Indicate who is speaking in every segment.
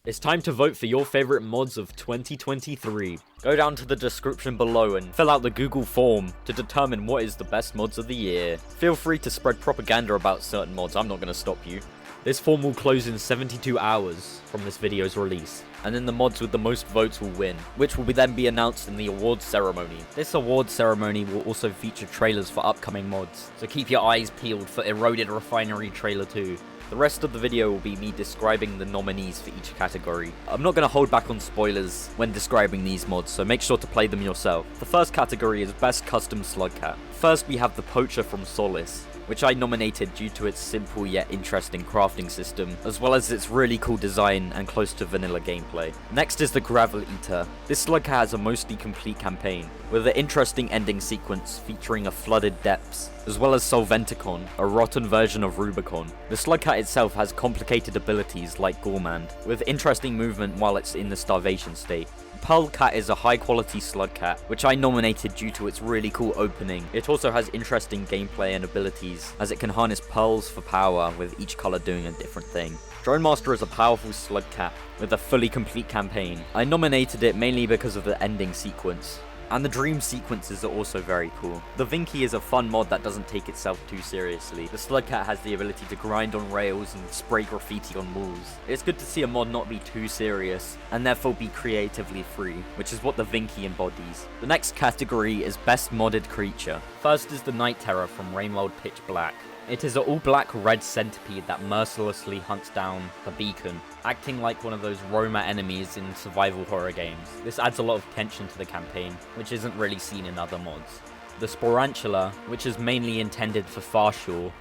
Speaker 1: It's time to vote for your favorite mods of 2023. Go down to the description below and fill out the Google form to determine what is the best mods of the year. Feel free to spread propaganda about certain mods, I'm not going to stop you. This form will close in 72 hours from this video's release, and then the mods with the most votes will win, which will then be announced in the awards ceremony. This awards ceremony will also feature trailers for upcoming mods, so keep your eyes peeled for Eroded Refinery Trailer 2. The rest of the video will be me describing the nominees for each category. I'm not going to hold back on spoilers when describing these mods, so make sure to play them yourself. The first category is Best Custom Slug Cat. First we have the Poacher from Solace, which I nominated due to its simple yet interesting crafting system, as well as its really cool design and close to vanilla gameplay. Next is the Gravel Eater. This slug cat has a mostly complete campaign, with an interesting ending sequence featuring a flooded depths, as well as Solventicon, a rotten version of Rubicon. The slug cat itself has complicated abilities like Gourmand, with interesting movement while it's in the starvation state. Pearl Cat is a high quality slug cat, which I nominated due to its really cool opening. It also has interesting gameplay and abilities, as it can harness pearls for power, with each color doing a different thing. Drone Master is a powerful slug cat, with a fully complete campaign. I nominated it mainly because of the ending sequence, and the dream sequences are also very cool. The Vinky is a fun mod that doesn't take itself too seriously. The slug cat has the ability to grind on rails and spray graffiti on walls. It's good to see a mod not be too serious, and therefore be creatively free, which is what the Vinky embodies. The next category is Best Modded Creature. First is the Night Terror from Rainworld Pitch Black. It is an all-black red centipede that mercilessly hunts down the beacon, acting like one of those Roma enemies in survival horror games. This adds a lot of tension to the campaign, which isn't really seen in other mods. The Sporantula, which is mainly intended for Farshore,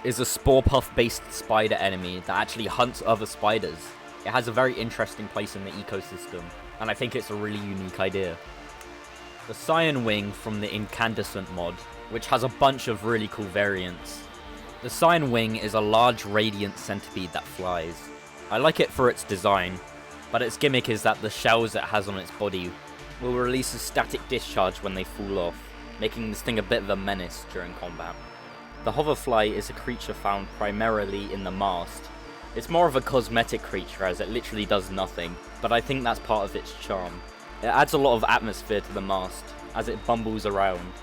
Speaker 1: is a spore puff based spider enemy that actually hunts other spiders. It has a very interesting place in the ecosystem, and I think it's a really unique idea. The Cyan Wing from the Incandescent mod, which has a bunch of really cool variants. The Cyan Wing is a large radiant centipede that flies. I like it for its design, but its gimmick is that the shells it has on its body will release a static discharge when they fall off, making this thing a bit of a menace during combat. The Hoverfly is a creature found primarily in the mast. It's more of a cosmetic creature as it literally does nothing, but I think that's part of its charm. It adds a lot of atmosphere to the mast as it bumbles around.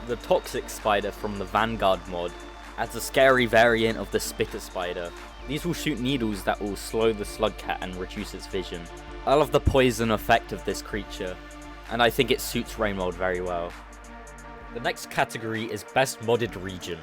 Speaker 1: The Toxic Spider from the Vanguard mod adds a scary variant of the Spitter Spider. These will shoot needles that will slow the slug cat and reduce its vision. I love the poison effect of this creature, and I think it suits Rainworld very well. The next category is Best Modded Region.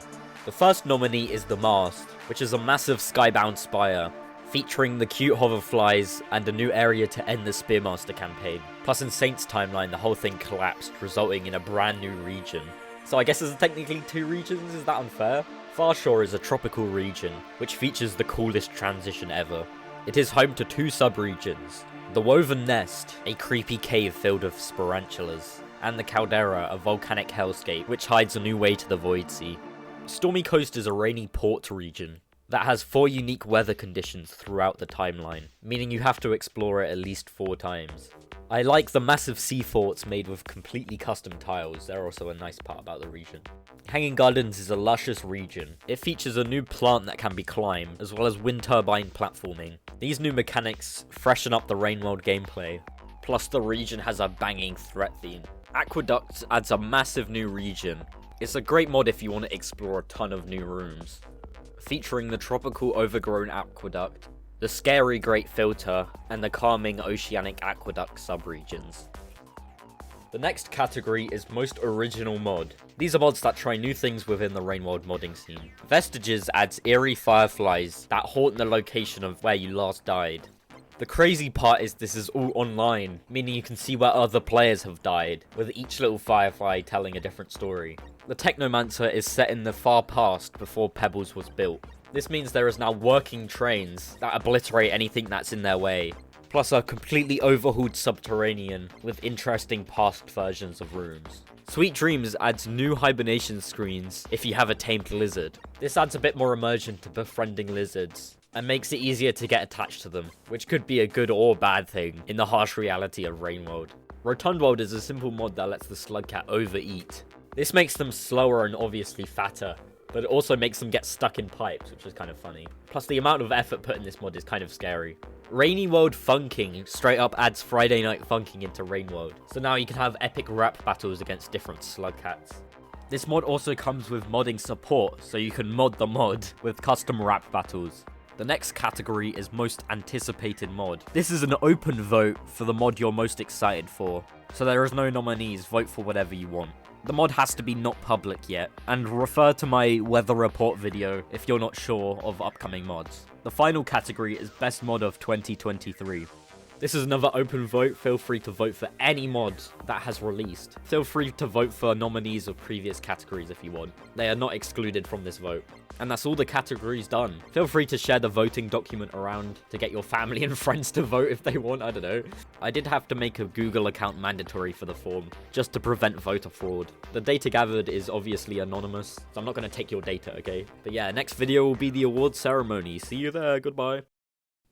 Speaker 1: The first nominee is the Mast, which is a massive skybound spire, featuring the cute hoverflies and a new area to end the Spearmaster campaign. Plus in Saints timeline the whole thing collapsed, resulting in a brand new region. So I guess there's technically 2 regions, is that unfair? Farshore is a tropical region, which features the coolest transition ever. It is home to 2 sub-regions, the Woven Nest, a creepy cave filled with sporantulas, and the Caldera, a volcanic hellscape, which hides a new way to the Void Sea. Stormy Coast is a rainy port region that has 4 unique weather conditions throughout the timeline, meaning you have to explore it at least 4 times. I like the massive sea forts made with completely custom tiles, they're also a nice part about the region. Hanging Gardens is a luscious region. It features a new plant that can be climbed, as well as wind turbine platforming. These new mechanics freshen up the Rainworld gameplay, plus the region has a banging threat theme. Aqueducts adds a massive new region. It's a great mod if you want to explore a ton of new rooms, featuring the tropical overgrown aqueduct, the scary Great Filter, and the calming Oceanic Aqueduct subregions. The next category is Most Original Mod. These are mods that try new things within the Rainworld modding scene. Vestiges adds eerie fireflies that haunt the location of where you last died. The crazy part is this is all online, meaning you can see where other players have died, with each little firefly telling a different story. The Technomancer is set in the far past before Pebbles was built. This means there is now working trains that obliterate anything that's in their way, plus a completely overhauled subterranean with interesting past versions of rooms. Sweet Dreams adds new hibernation screens if you have a tamed lizard. This adds a bit more immersion to befriending lizards, and makes it easier to get attached to them, which could be a good or bad thing in the harsh reality of Rainworld. Rotund World is a simple mod that lets the slug cat overeat. This makes them slower and obviously fatter, but it also makes them get stuck in pipes, which is kind of funny. Plus, the amount of effort put in this mod is kind of scary. Rainy World Funking straight up adds Friday Night Funking into Rain World. So now you can have epic rap battles against different slug cats. This mod also comes with modding support, so you can mod the mod with custom rap battles. The next category is most anticipated mod. This is an open vote for the mod you're most excited for. So there is no nominees, vote for whatever you want. The mod has to be not public yet, and refer to my weather report video if you're not sure of upcoming mods. The final category is best mod of 2023. This is another open vote. Feel free to vote for any mod that has released. Feel free to vote for nominees of previous categories if you want. They are not excluded from this vote. And that's all the categories done. Feel free to share the voting document around to get your family and friends to vote if they want, I don't know. I did have to make a Google account mandatory for the form, just to prevent voter fraud. The data gathered is obviously anonymous, so I'm not going to take your data, okay? But yeah, next video will be the award ceremony. See you there, goodbye.